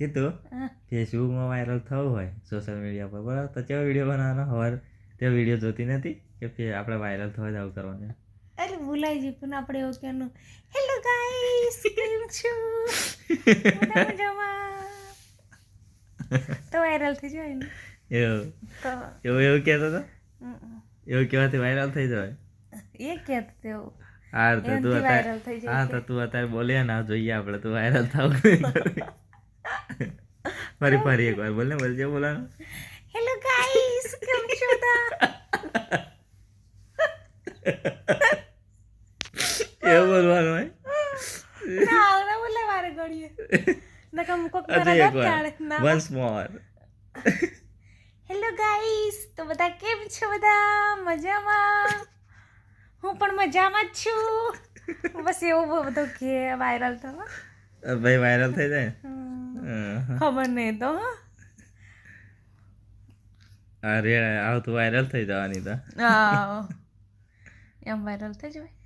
કીધું ફેસબુકમાં વાયરલ થવું હોય સોશિયલ મીડિયા પર બરાબર તો કેવો વિડીયો બનાવવાનો હવાર તે વિડીયો જોતી નથી કે આપણે વાયરલ થવા જ આવું કરવાનું એટલે ભૂલાઈ ગયું પણ આપણે એવું કહેવાનું હેલો ગાઈસ કેમ છો મજામાં તો વાયરલ થઈ જાય ને એવું તો એવું કહેતો હતો એવું કહેવાથી વાયરલ થઈ જાય એ કહેતો તેવું હાર તો તું વાયરલ અત્યારે થઈ હા જાય તો તું અત્યારે બોલ્યા ના જોઈએ આપણે તું વાયરલ થાવ ફરી એકવાર બોલ ને બોલજે બોલાનું હેલો ગાઈસ કેમ છો એવું બોલવાનું હોય ના આવડે બોલે મારે ગળીએ નકમ કોક હજી મારા એકવાર કાઢે ના વન્સ મોર હેલો ગાઈસ તો બધા કેમ છો બધા મજામાં હું પણ મજામાં જ છું બસ એવું બધું કે વાયરલ થવા ભાઈ વાયરલ થઈ જાય ખબર નહીં તો અરે આવ તું વાયરલ થઈ જવાની તો એમ વાયરલ થઈ જવાય